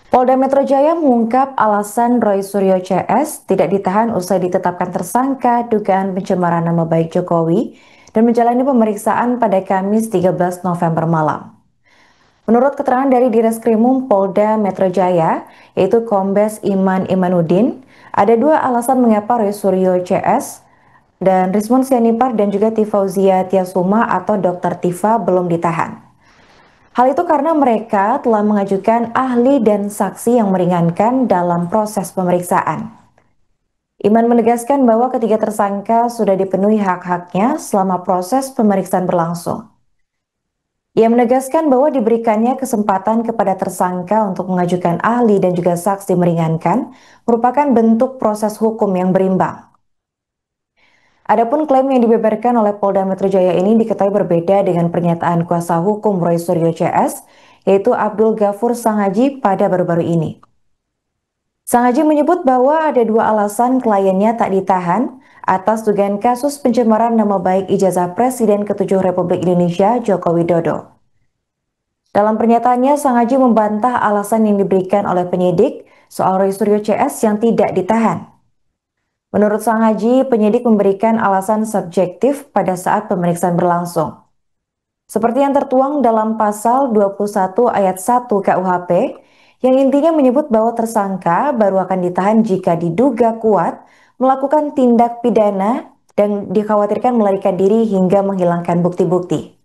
Polda Metro Jaya mengungkap alasan Roy Suryo CS tidak ditahan usai ditetapkan tersangka dugaan pencemaran nama baik Jokowi dan menjalani pemeriksaan pada Kamis 13 November malam. Menurut keterangan dari Direskrimum Polda Metro Jaya, yaitu Kombes Iman Imanuddin, ada dua alasan mengapa Roy Suryo CS dan Rismon Sianipar dan juga Tifauzia Tiasuma atau Dr. Tifa belum ditahan. Hal itu karena mereka telah mengajukan ahli dan saksi yang meringankan dalam proses pemeriksaan. Iman menegaskan bahwa ketiga tersangka sudah dipenuhi hak-haknya selama proses pemeriksaan berlangsung. Ia menegaskan bahwa diberikannya kesempatan kepada tersangka untuk mengajukan ahli dan juga saksi meringankan merupakan bentuk proses hukum yang berimbang. Adapun klaim yang dibeberkan oleh Polda Metro Jaya ini diketahui berbeda dengan pernyataan kuasa hukum Roy Suryo CS, yaitu Abdul Ghafur Sangaji pada baru-baru ini. Sangaji menyebut bahwa ada dua alasan kliennya tak ditahan atas dugaan kasus pencemaran nama baik ijazah Presiden ke-7 Republik Indonesia Joko Widodo. Dalam pernyataannya, Sangaji membantah alasan yang diberikan oleh penyidik soal Roy Suryo CS yang tidak ditahan. Menurut Sangaji, penyidik memberikan alasan subjektif pada saat pemeriksaan berlangsung. Seperti yang tertuang dalam pasal 21 ayat 1 KUHP, yang intinya menyebut bahwa tersangka baru akan ditahan jika diduga kuat melakukan tindak pidana dan dikhawatirkan melarikan diri hingga menghilangkan bukti-bukti.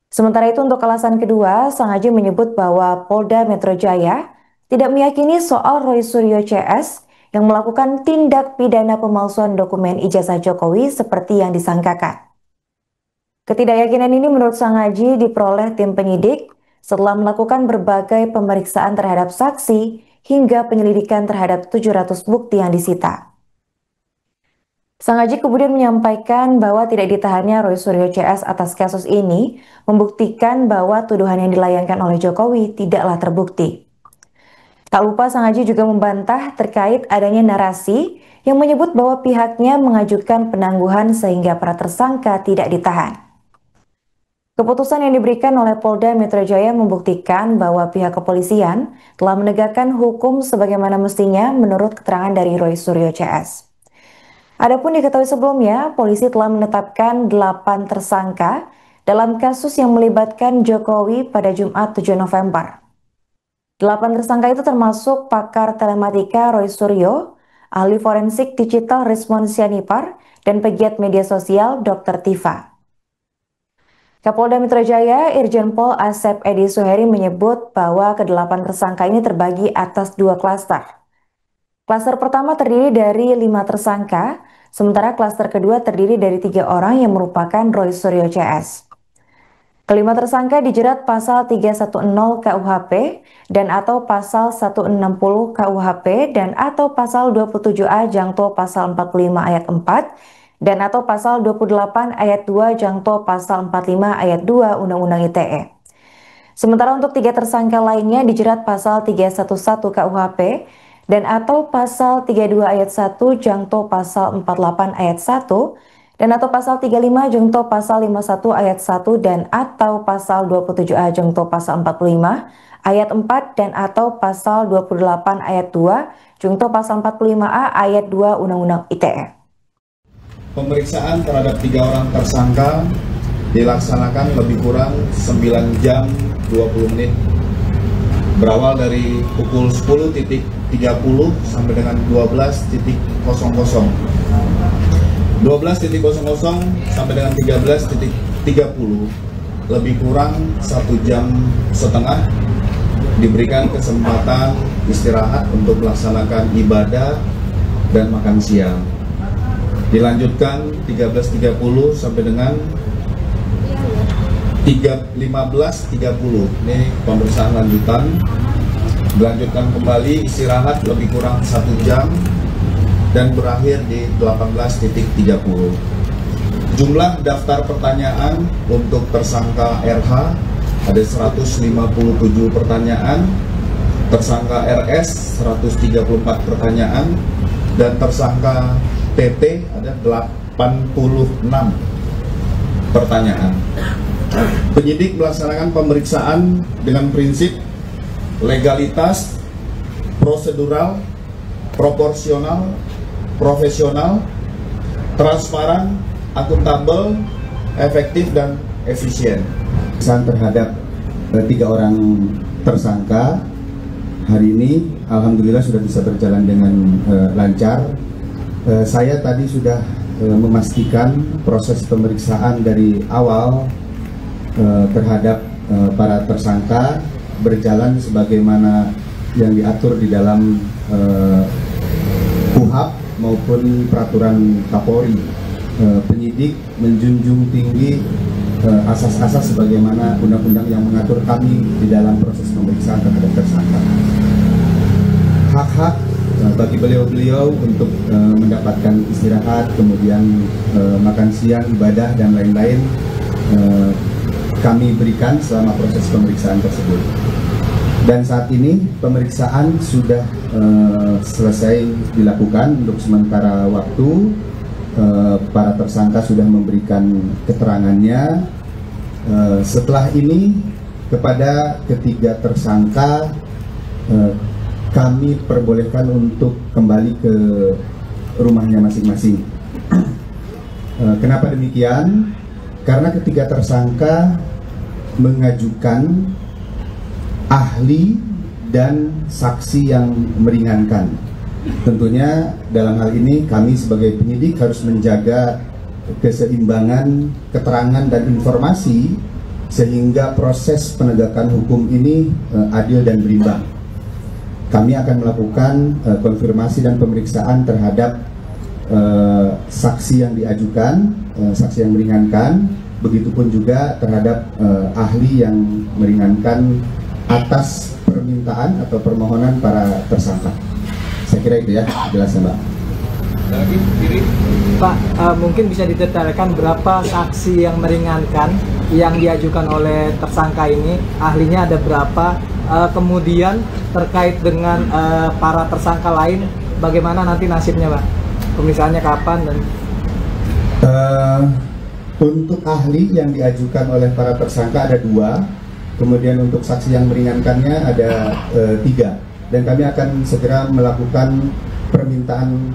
Sementara itu untuk alasan kedua, Sangaji menyebut bahwa Polda Metro Jaya tidak meyakini soal Roy Suryo CS yang melakukan tindak pidana pemalsuan dokumen ijazah Jokowi seperti yang disangkakan. Ketidakyakinan ini menurut Sangaji diperoleh tim penyidik setelah melakukan berbagai pemeriksaan terhadap saksi hingga penyelidikan terhadap 700 bukti yang disita. Sangaji kemudian menyampaikan bahwa tidak ditahannya Roy Suryo CS atas kasus ini membuktikan bahwa tuduhan yang dilayangkan oleh Jokowi tidaklah terbukti. Tak lupa Sangaji juga membantah terkait adanya narasi yang menyebut bahwa pihaknya mengajukan penangguhan sehingga para tersangka tidak ditahan. Keputusan yang diberikan oleh Polda Metro Jaya membuktikan bahwa pihak kepolisian telah menegakkan hukum sebagaimana mestinya menurut keterangan dari Roy Suryo CS. Adapun diketahui sebelumnya, polisi telah menetapkan 8 tersangka dalam kasus yang melibatkan Jokowi pada Jumat 7 November. 8 tersangka itu termasuk pakar telematika Roy Suryo, ahli forensik digital Rismon Sianipar, dan pegiat media sosial Dr. Tifa. Kapolda Metro Jaya, Irjen Pol Asep Edi Suheri menyebut bahwa ke-8 tersangka ini terbagi atas 2 klaster. Klaster pertama terdiri dari 5 tersangka, sementara klaster kedua terdiri dari 3 orang yang merupakan Roy Suryo CS. Kelima tersangka dijerat pasal 310 KUHP dan atau pasal 160 KUHP dan atau pasal 27A jangto pasal 45 ayat 4 dan atau pasal 28 ayat 2 jangto pasal 45 ayat 2 Undang-Undang ITE. Sementara untuk 3 tersangka lainnya dijerat pasal 311 KUHP dan atau pasal 32 ayat 1 jangto pasal 48 ayat 1 dan atau pasal 35 jungto pasal 51 ayat 1 dan atau pasal 27A jungto pasal 45 ayat 4 dan atau pasal 28 ayat 2 jungto pasal 45A ayat 2 Undang-Undang ITE. Pemeriksaan terhadap 3 orang tersangka dilaksanakan lebih kurang 9 jam 20 menit. Berawal dari pukul 10.30 sampai dengan 12.00. 12.00 sampai dengan 13.30, lebih kurang 1 jam setengah diberikan kesempatan istirahat untuk melaksanakan ibadah dan makan siang. Dilanjutkan 13.30 sampai dengan 15.30, ini pemeriksaan lanjutan. Dilanjutkan kembali istirahat lebih kurang 1 jam dan berakhir di 18.30. Jumlah daftar pertanyaan untuk tersangka RH ada 157 pertanyaan, tersangka RS 134 pertanyaan, dan tersangka TT ada 86 pertanyaan. Penyidik melaksanakan pemeriksaan dengan prinsip legalitas prosedural, proporsional, profesional, transparan, akuntabel, efektif, dan efisien. Pemeriksaan terhadap 3 orang tersangka hari ini alhamdulillah sudah bisa berjalan dengan lancar. Saya tadi sudah memastikan proses pemeriksaan dari awal terhadap para tersangka berjalan sebagaimana yang diatur di dalam KUHP maupun peraturan Kapolri. Penyidik menjunjung tinggi asas-asas sebagaimana undang-undang yang mengatur kami di dalam proses pemeriksaan terhadap tersangka. Hak-hak bagi beliau-beliau untuk mendapatkan istirahat, kemudian makan siang, ibadah, dan lain-lain kami berikan selama proses pemeriksaan tersebut. Dan saat ini pemeriksaan sudah selesai dilakukan untuk sementara waktu. Para tersangka sudah memberikan keterangannya. Setelah ini kepada ketiga tersangka kami perbolehkan untuk kembali ke rumahnya masing-masing. Kenapa demikian? Karena ketiga tersangka mengajukan ahli dan saksi yang meringankan. Tentunya dalam hal ini kami sebagai penyidik harus menjaga keseimbangan keterangan dan informasi sehingga proses penegakan hukum ini adil dan berimbang. Kami akan melakukan konfirmasi dan pemeriksaan terhadap saksi yang diajukan, saksi yang meringankan, begitupun juga terhadap ahli yang meringankan atas permintaan atau permohonan para tersangka. Saya kira itu ya jelasnya, Mbak. Pak, mungkin bisa didetailkan berapa saksi yang meringankan yang diajukan oleh tersangka ini, ahlinya ada berapa, kemudian terkait dengan para tersangka lain, bagaimana nanti nasibnya, Pak? Pemeriksaannya kapan dan? Untuk ahli yang diajukan oleh para tersangka ada 2, kemudian untuk saksi yang meringankannya ada 3. Dan kami akan segera melakukan permintaan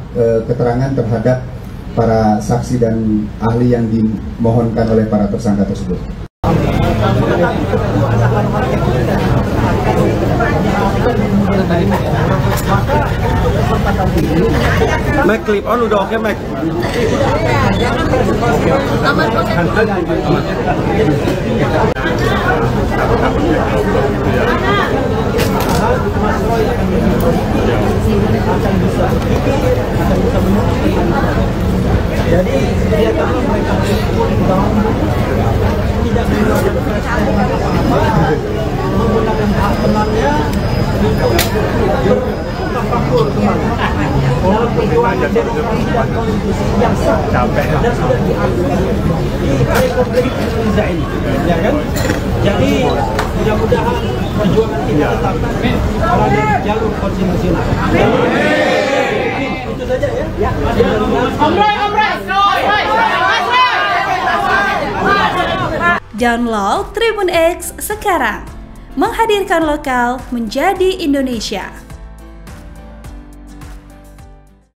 keterangan terhadap para saksi dan ahli yang dimohonkan oleh para tersangka tersebut. Mac clip on udah oke, Mac. Jadi dia tahu mereka tidak menggunakan hak temannya faktor teman. Perjuangan demokrasi dan konstitusi yang sah dan sudah diatur di Republik Indonesia ini, ya kan? Jadi mudah-mudahan perjuangan kita tetap berada di jalur konstitusional. Itu saja ya. Download Tribun X sekarang, menghadirkan lokal menjadi Indonesia.